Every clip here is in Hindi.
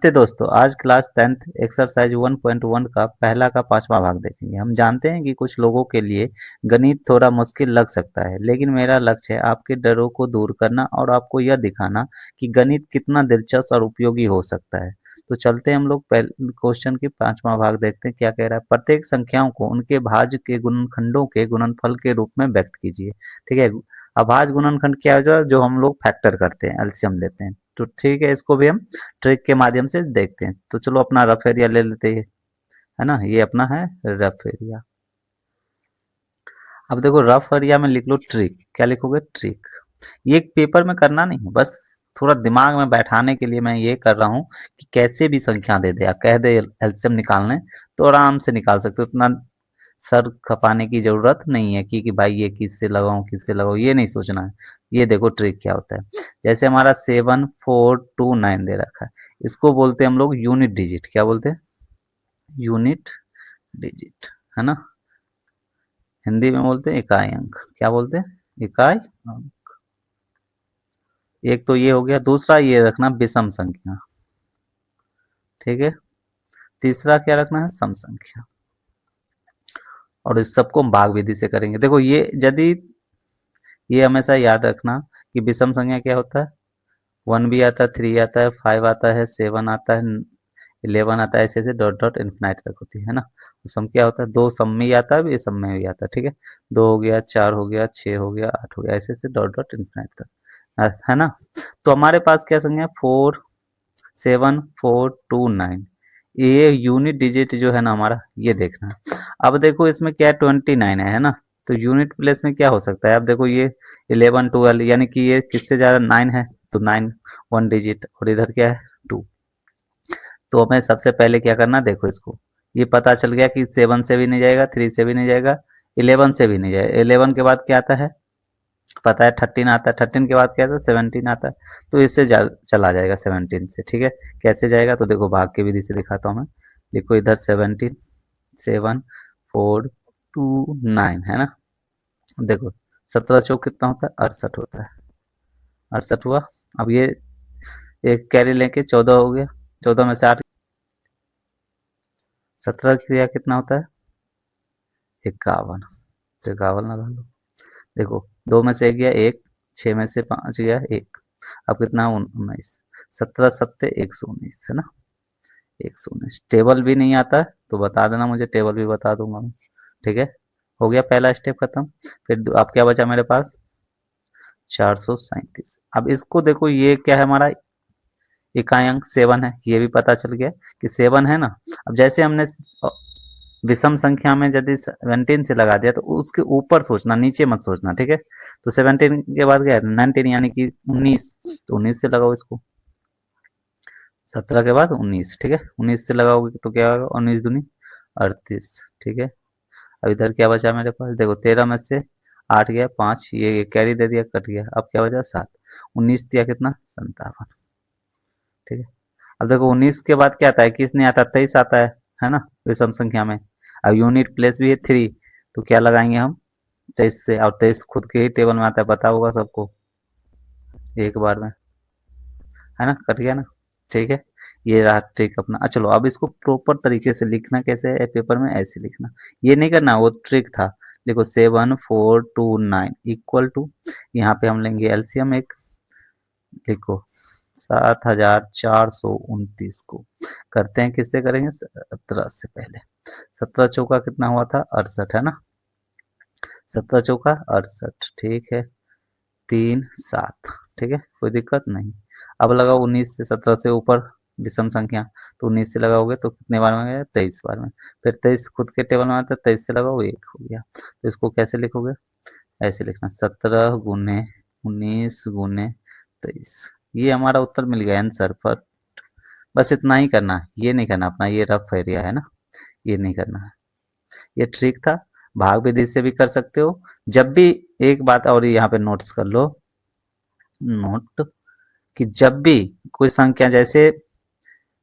नमस्ते दोस्तों। आज क्लास 10th एक्सरसाइज 1.1 का पहला का पांचवा भाग देखेंगे। हम जानते हैं कि कुछ लोगों के लिए गणित थोड़ा मुश्किल लग सकता है, लेकिन मेरा लक्ष्य है आपके डरों को दूर करना और आपको यह दिखाना कि गणित कितना दिलचस्प और उपयोगी हो सकता है। तो चलते हैं हम लोग पहले क्वेश्चन की पांचवा भाग देखते हैं क्या कह रहा है। प्रत्येक संख्याओं को उनके भाज्य के गुणनखंडों के गुणनफल के रूप में व्यक्त कीजिए। ठीक है। अभाज्य गुणनखंड क्या हो जाए, जो हम लोग फैक्टर करते हैं, एलसीएम लेते हैं। तो ठीक है, इसको भी हम ट्रिक के माध्यम से देखते हैं। तो चलो अपना रफ एरिया ले लेते हैं, है ना। ये अपना है रफ एरिया। अब देखो रफ एरिया में लिख लो ट्रिक। क्या लिखोगे? ट्रिक। ये पेपर में करना नहीं है, बस थोड़ा दिमाग में बैठाने के लिए मैं ये कर रहा हूँ कि कैसे भी संख्या दे दे या कह दे एलसीएम निकालने, तो आराम से निकाल सकते हो। उतना सर खपाने की जरूरत नहीं है कि भाई ये किससे लगाऊं किससे लगाऊं, ये नहीं सोचना है। ये देखो ट्रिक क्या होता है। जैसे हमारा 7429 दे रखा है, इसको बोलते हैं हम लोग यूनिट डिजिट। क्या बोलते हैं? यूनिट डिजिट, है ना। हिंदी में बोलते हैं इकाई अंक। क्या बोलते हैं? इकाई अंक। एक तो ये हो गया। दूसरा ये रखना विषम संख्या। ठीक है। तीसरा क्या रखना है? सम संख्या। और इस सबको हम भाग विधि से करेंगे। देखो ये यदि ये हमेशा याद रखना कि विषम संख्या क्या होता है। 1 भी आता है, 3 आता है, 5 आता है, 7 आता है, 11 आता है, ऐसे ऐसे डॉट डॉट इन्फिनाइट तक होती है ना। तो सम क्या होता है? दो सम में ही आता है, ये सम में भी आता है। ठीक है। 2 हो गया, 4 हो गया, 6 हो गया, 8 हो गया, ऐसे ऐसे डॉट डॉट इन्फिनाइट तक, है ना। तो हमारे पास क्या संख्या है? 47429। ये यूनिट डिजिट जो है ना हमारा, ये देखना है। अब देखो इसमें क्या है? 29 है ना। तो यूनिट प्लेस में क्या हो सकता है? अब देखो ये 11 12, यानी कि ये किससे ज्यादा 9 है, तो 9 वन डिजिट, और इधर क्या है? 2। तो हमें सबसे पहले क्या करना, देखो इसको। ये पता चल गया कि 7 से भी नहीं जाएगा, 3 से भी नहीं जाएगा, 11 से भी नहीं जाएगा। 11 के बाद क्या आता है? पता है 13 आता है। 13 के बाद क्या आता है? 17 आता है। तो इससे चला जाएगा 17 से। ठीक है। कैसे जाएगा? तो देखो भाग की विधि से दिखाता हूँ मैं। देखो इधर 17, 7429, है ना। देखो 17 चौक कितना होता है? 68 होता है। 68 हुआ। अब ये एक कैरी लेके 14 हो गया। 14 में से 8, 17 क्रिया कितना होता है? 51। तो 51 लगा लो। देखो 2 में से 1 गया 1, 6 में से 5 गया 1। अब कितना? 19। 17 सत्ते 119, है ना। 119। टेबल भी नहीं आता है तो बता देना मुझे, टेबल भी बता दूंगा मैं। ठीक है। हो गया पहला स्टेप खत्म। फिर अब क्या बचा मेरे पास? 437। अब इसको देखो, ये क्या है हमारा? इकाई अंक 7 है, ये भी पता चल गया कि 7 है ना। अब जैसे हमने विषम संख्या में यदि 17 से लगा दिया, तो उसके ऊपर सोचना, नीचे मत सोचना। ठीक है। तो 17 के बाद क्या है? 19, यानी कि 19। तो 19 से लगाओ इसको। 17 के बाद 19। ठीक है। 19 से लगाओगे तो क्या होगा? 19 दूनी 38। ठीक है। अब इधर क्या बचा मेरे पास? देखो 13 में से 8 गया 5, ये कैरी दे दिया, कट गया। अब क्या बचा? 7। 19 दिया कितना? 57। ठीक है। अब देखो 19 के बाद क्या आता है? किस नहीं आता? 23 आता है ना, विषम संख्या में। अब यूनिट प्लेस भी है 3, तो क्या लगाएंगे हम? 23 से। और 23 खुद के ही टेबल में आता है, पता होगा सबको, एक बार में, है ना। कट गया ना। ठीक है। ये रहा ट्रिक अपना। चलो अब इसको प्रॉपर तरीके से लिखना कैसे है पेपर में, ऐसे लिखना। ये नहीं करना, वो ट्रिक था। देखो 7429 इक्वल टू, यहाँ पे हम लेंगे एलसीएम एक। देखो 7429 को करते हैं, किससे करेंगे? 17 से पहले। 17 चौका कितना हुआ था? 68, है ना। 17 चौका 68। ठीक है। 3 7। ठीक है, कोई दिक्कत नहीं। अब लगाओ 19 से, 17 से ऊपर विषम संख्या, तो 19 से लगाओगे तो कितने बार में गया? 23 बार में। फिर 23 खुद के टेबल में आता है, 23 से लगाओ 1 हो गया। तो इसको कैसे लिखोगे? ऐसे लिखना, 17 गुने 19 गुने 23। ये हमारा उत्तर मिल गया आंसर पर। बस इतना ही करना है, ये नहीं करना अपना ये रफ एरिया है ना, ये नहीं करना है। ये ट्रिक था। भाग विधि से भी कर सकते हो। जब भी, एक बात और यहाँ पे नोट्स कर लो, नोट, कि जब भी कोई संख्या, जैसे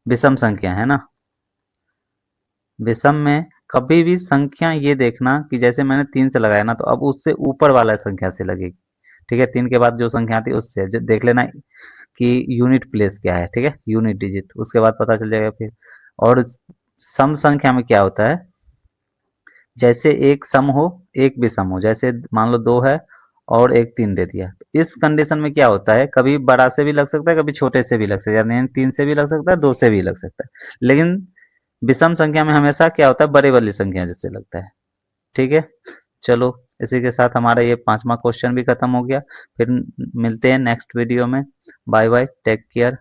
विषम संख्या है ना, विषम में कभी भी संख्या ये देखना कि जैसे मैंने 3 से लगाया ना, तो अब उससे ऊपर वाला संख्या से लगेगी। ठीक है। 3 के बाद जो संख्या आती है उससे देख लेना। कि यूनिट प्लेस क्या है, ठीक है, यूनिट डिजिट, उसके बाद पता चल जाएगा फिर। और सम संख्या में क्या होता है, जैसे एक सम हो, एक भी सम हो, जैसे मान लो 2 है और एक 3 दे दिया, तो इस कंडीशन में क्या होता है, कभी बड़ा से भी लग सकता है, कभी छोटे से भी लग सकता है, यानी 3 से भी लग सकता है, 2 से भी लग सकता है, लेकिन विषम संख्या में हमेशा क्या होता है, बड़े वाली संख्या जैसे लगता है, ठीक है। चलो, इसी के साथ हमारा ये 5वां क्वेश्चन भी खत्म हो गया। फिर मिलते हैं नेक्स्ट वीडियो में। Bye bye, take care.